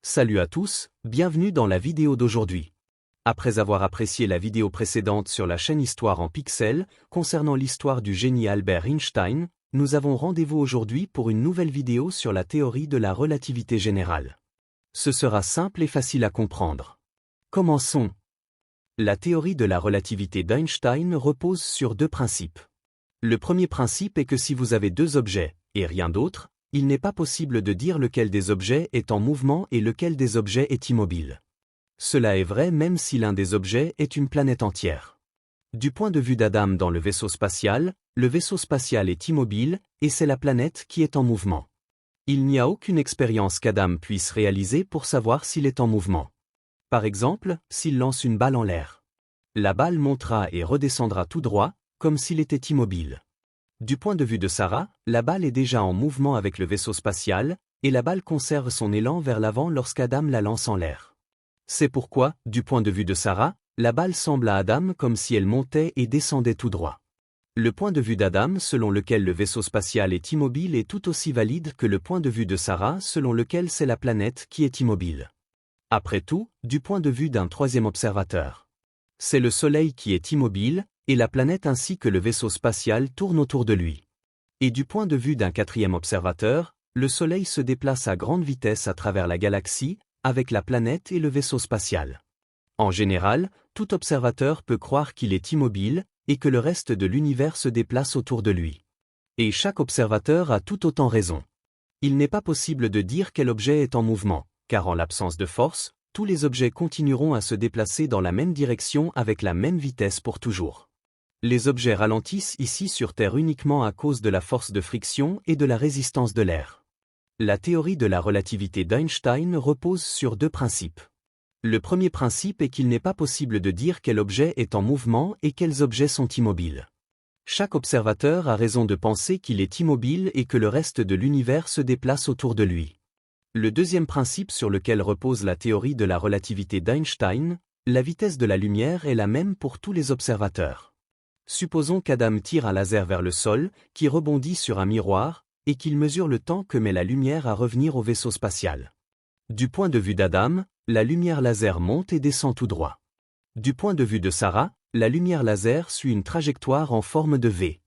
Salut à tous, bienvenue dans la vidéo d'aujourd'hui. Après avoir apprécié la vidéo précédente sur la chaîne Histoire en pixels, concernant l'histoire du génie Albert Einstein, nous avons rendez-vous aujourd'hui pour une nouvelle vidéo sur la théorie de la relativité générale. Ce sera simple et facile à comprendre. Commençons. La théorie de la relativité d'Einstein repose sur deux principes. Le premier principe est que si vous avez deux objets, et rien d'autre, il n'est pas possible de dire lequel des objets est en mouvement et lequel des objets est immobile. Cela est vrai même si l'un des objets est une planète entière. Du point de vue d'Adam dans le vaisseau spatial est immobile, et c'est la planète qui est en mouvement. Il n'y a aucune expérience qu'Adam puisse réaliser pour savoir s'il est en mouvement. Par exemple, s'il lance une balle en l'air. La balle montera et redescendra tout droit, comme s'il était immobile. Du point de vue de Sarah, la balle est déjà en mouvement avec le vaisseau spatial, et la balle conserve son élan vers l'avant lorsqu'Adam la lance en l'air. C'est pourquoi, du point de vue de Sarah, la balle semble à Adam comme si elle montait et descendait tout droit. Le point de vue d'Adam selon lequel le vaisseau spatial est immobile est tout aussi valide que le point de vue de Sarah selon lequel c'est la planète qui est immobile. Après tout, du point de vue d'un troisième observateur. C'est le Soleil qui est immobile, et la planète ainsi que le vaisseau spatial tourne autour de lui. Et du point de vue d'un quatrième observateur, le Soleil se déplace à grande vitesse à travers la galaxie, avec la planète et le vaisseau spatial. En général, tout observateur peut croire qu'il est immobile, et que le reste de l'univers se déplace autour de lui. Et chaque observateur a tout autant raison. Il n'est pas possible de dire quel objet est en mouvement, car en l'absence de force, tous les objets continueront à se déplacer dans la même direction avec la même vitesse pour toujours. Les objets ralentissent ici sur Terre uniquement à cause de la force de friction et de la résistance de l'air. La théorie de la relativité d'Einstein repose sur deux principes. Le premier principe est qu'il n'est pas possible de dire quel objet est en mouvement et quels objets sont immobiles. Chaque observateur a raison de penser qu'il est immobile et que le reste de l'univers se déplace autour de lui. Le deuxième principe sur lequel repose la théorie de la relativité d'Einstein, la vitesse de la lumière est la même pour tous les observateurs. Supposons qu'Adam tire un laser vers le sol, qui rebondit sur un miroir, et qu'il mesure le temps que met la lumière à revenir au vaisseau spatial. Du point de vue d'Adam, la lumière laser monte et descend tout droit. Du point de vue de Sarah, la lumière laser suit une trajectoire en forme de V.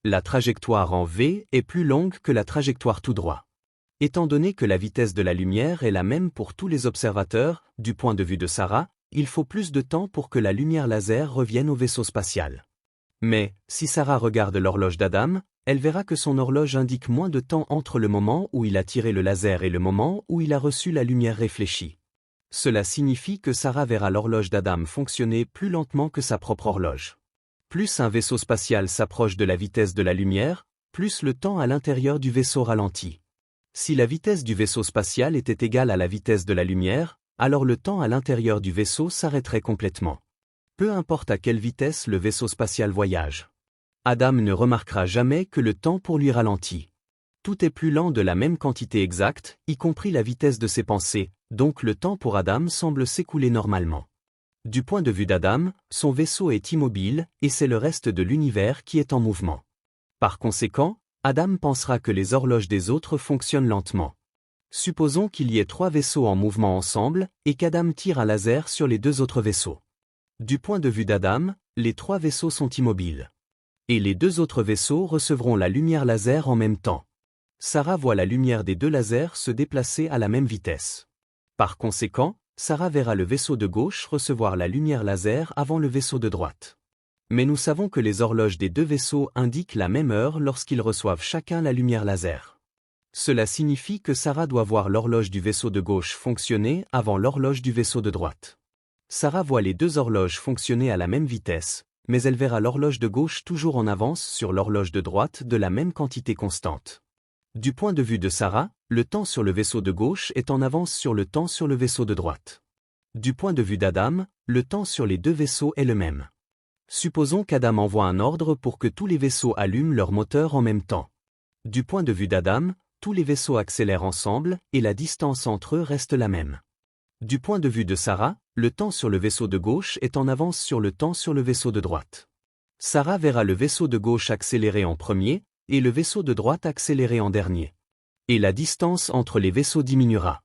La trajectoire en V est plus longue que la trajectoire tout droit. Étant donné que la vitesse de la lumière est la même pour tous les observateurs, du point de vue de Sarah, il faut plus de temps pour que la lumière laser revienne au vaisseau spatial. Mais, si Sarah regarde l'horloge d'Adam, elle verra que son horloge indique moins de temps entre le moment où il a tiré le laser et le moment où il a reçu la lumière réfléchie. Cela signifie que Sarah verra l'horloge d'Adam fonctionner plus lentement que sa propre horloge. Plus un vaisseau spatial s'approche de la vitesse de la lumière, plus le temps à l'intérieur du vaisseau ralentit. Si la vitesse du vaisseau spatial était égale à la vitesse de la lumière, alors le temps à l'intérieur du vaisseau s'arrêterait complètement. Peu importe à quelle vitesse le vaisseau spatial voyage. Adam ne remarquera jamais que le temps pour lui ralentit. Tout est plus lent de la même quantité exacte, y compris la vitesse de ses pensées, donc le temps pour Adam semble s'écouler normalement. Du point de vue d'Adam, son vaisseau est immobile, et c'est le reste de l'univers qui est en mouvement. Par conséquent, Adam pensera que les horloges des autres fonctionnent lentement. Supposons qu'il y ait trois vaisseaux en mouvement ensemble, et qu'Adam tire un laser sur les deux autres vaisseaux. Du point de vue d'Adam, les trois vaisseaux sont immobiles. Et les deux autres vaisseaux recevront la lumière laser en même temps. Sarah voit la lumière des deux lasers se déplacer à la même vitesse. Par conséquent, Sarah verra le vaisseau de gauche recevoir la lumière laser avant le vaisseau de droite. Mais nous savons que les horloges des deux vaisseaux indiquent la même heure lorsqu'ils reçoivent chacun la lumière laser. Cela signifie que Sarah doit voir l'horloge du vaisseau de gauche fonctionner avant l'horloge du vaisseau de droite. Sarah voit les deux horloges fonctionner à la même vitesse, mais elle verra l'horloge de gauche toujours en avance sur l'horloge de droite de la même quantité constante. Du point de vue de Sarah, le temps sur le vaisseau de gauche est en avance sur le temps sur le vaisseau de droite. Du point de vue d'Adam, le temps sur les deux vaisseaux est le même. Supposons qu'Adam envoie un ordre pour que tous les vaisseaux allument leurs moteurs en même temps. Du point de vue d'Adam, tous les vaisseaux accélèrent ensemble, et la distance entre eux reste la même. Du point de vue de Sarah, le temps sur le vaisseau de gauche est en avance sur le temps sur le vaisseau de droite. Sarah verra le vaisseau de gauche accélérer en premier, et le vaisseau de droite accélérer en dernier. Et la distance entre les vaisseaux diminuera.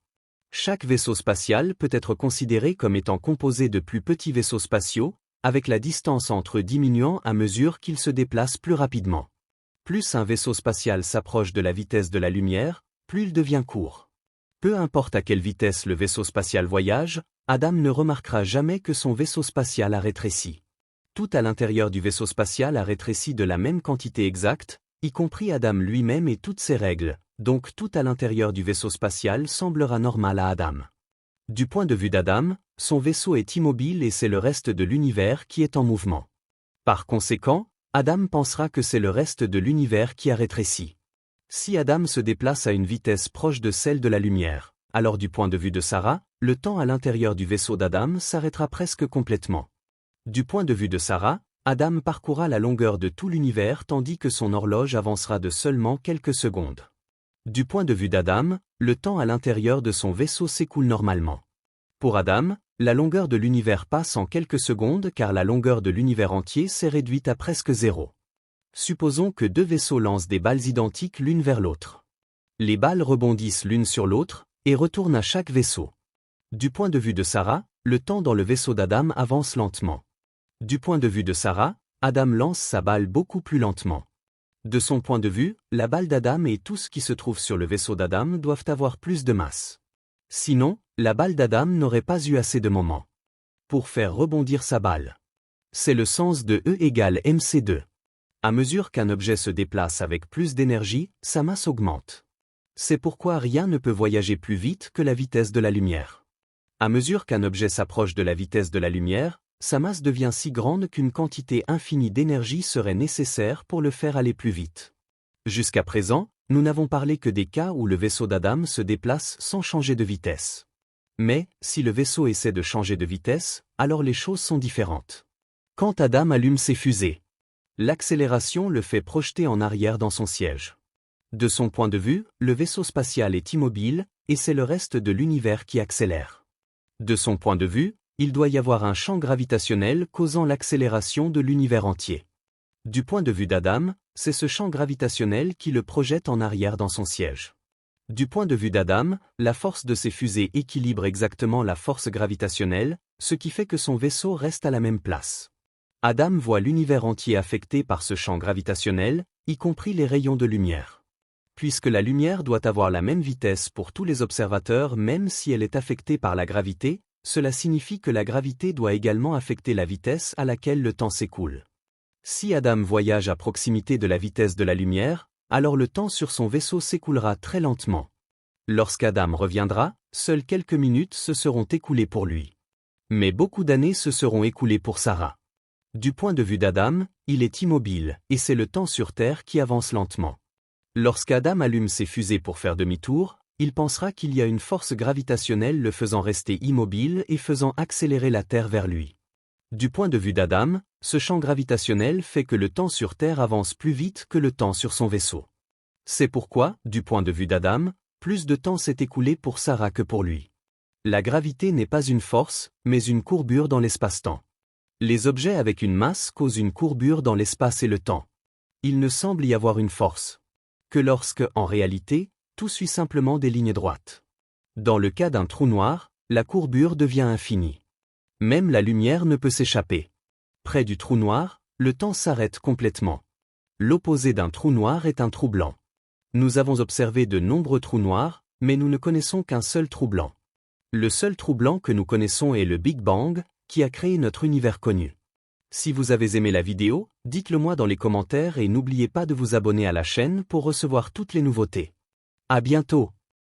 Chaque vaisseau spatial peut être considéré comme étant composé de plus petits vaisseaux spatiaux, avec la distance entre eux diminuant à mesure qu'il se déplace plus rapidement. Plus un vaisseau spatial s'approche de la vitesse de la lumière, plus il devient court. Peu importe à quelle vitesse le vaisseau spatial voyage, Adam ne remarquera jamais que son vaisseau spatial a rétréci. Tout à l'intérieur du vaisseau spatial a rétréci de la même quantité exacte, y compris Adam lui-même et toutes ses règles, donc tout à l'intérieur du vaisseau spatial semblera normal à Adam. Du point de vue d'Adam, son vaisseau est immobile et c'est le reste de l'univers qui est en mouvement. Par conséquent, Adam pensera que c'est le reste de l'univers qui a rétréci. Si Adam se déplace à une vitesse proche de celle de la lumière, alors du point de vue de Sarah, le temps à l'intérieur du vaisseau d'Adam s'arrêtera presque complètement. Du point de vue de Sarah, Adam parcourra la longueur de tout l'univers tandis que son horloge avancera de seulement quelques secondes. Du point de vue d'Adam, le temps à l'intérieur de son vaisseau s'écoule normalement. Pour Adam, la longueur de l'univers passe en quelques secondes car la longueur de l'univers entier s'est réduite à presque zéro. Supposons que deux vaisseaux lancent des balles identiques l'une vers l'autre. Les balles rebondissent l'une sur l'autre et retournent à chaque vaisseau. Du point de vue de Sarah, le temps dans le vaisseau d'Adam avance lentement. Du point de vue de Sarah, Adam lance sa balle beaucoup plus lentement. De son point de vue, la balle d'Adam et tout ce qui se trouve sur le vaisseau d'Adam doivent avoir plus de masse. Sinon, la balle d'Adam n'aurait pas eu assez de moment pour faire rebondir sa balle. C'est le sens de E égale mc2. À mesure qu'un objet se déplace avec plus d'énergie, sa masse augmente. C'est pourquoi rien ne peut voyager plus vite que la vitesse de la lumière. À mesure qu'un objet s'approche de la vitesse de la lumière, sa masse devient si grande qu'une quantité infinie d'énergie serait nécessaire pour le faire aller plus vite. Jusqu'à présent, nous n'avons parlé que des cas où le vaisseau d'Adam se déplace sans changer de vitesse. Mais, si le vaisseau essaie de changer de vitesse, alors les choses sont différentes. Quand Adam allume ses fusées, l'accélération le fait projeter en arrière dans son siège. De son point de vue, le vaisseau spatial est immobile, et c'est le reste de l'univers qui accélère. De son point de vue, il doit y avoir un champ gravitationnel causant l'accélération de l'univers entier. Du point de vue d'Adam, c'est ce champ gravitationnel qui le projette en arrière dans son siège. Du point de vue d'Adam, la force de ses fusées équilibre exactement la force gravitationnelle, ce qui fait que son vaisseau reste à la même place. Adam voit l'univers entier affecté par ce champ gravitationnel, y compris les rayons de lumière. Puisque la lumière doit avoir la même vitesse pour tous les observateurs même si elle est affectée par la gravité, cela signifie que la gravité doit également affecter la vitesse à laquelle le temps s'écoule. Si Adam voyage à proximité de la vitesse de la lumière, alors le temps sur son vaisseau s'écoulera très lentement. Lorsqu'Adam reviendra, seules quelques minutes se seront écoulées pour lui. Mais beaucoup d'années se seront écoulées pour Sarah. Du point de vue d'Adam, il est immobile, et c'est le temps sur Terre qui avance lentement. Lorsqu'Adam allume ses fusées pour faire demi-tour, il pensera qu'il y a une force gravitationnelle le faisant rester immobile et faisant accélérer la Terre vers lui. Du point de vue d'Adam, ce champ gravitationnel fait que le temps sur Terre avance plus vite que le temps sur son vaisseau. C'est pourquoi, du point de vue d'Adam, plus de temps s'est écoulé pour Sarah que pour lui. La gravité n'est pas une force, mais une courbure dans l'espace-temps. Les objets avec une masse causent une courbure dans l'espace et le temps. Il ne semble y avoir une force que lorsque, en réalité, tout suit simplement des lignes droites. Dans le cas d'un trou noir, la courbure devient infinie. Même la lumière ne peut s'échapper. Près du trou noir, le temps s'arrête complètement. L'opposé d'un trou noir est un trou blanc. Nous avons observé de nombreux trous noirs, mais nous ne connaissons qu'un seul trou blanc. Le seul trou blanc que nous connaissons est le Big Bang, qui a créé notre univers connu. Si vous avez aimé la vidéo, dites-le moi dans les commentaires et n'oubliez pas de vous abonner à la chaîne pour recevoir toutes les nouveautés. À bientôt!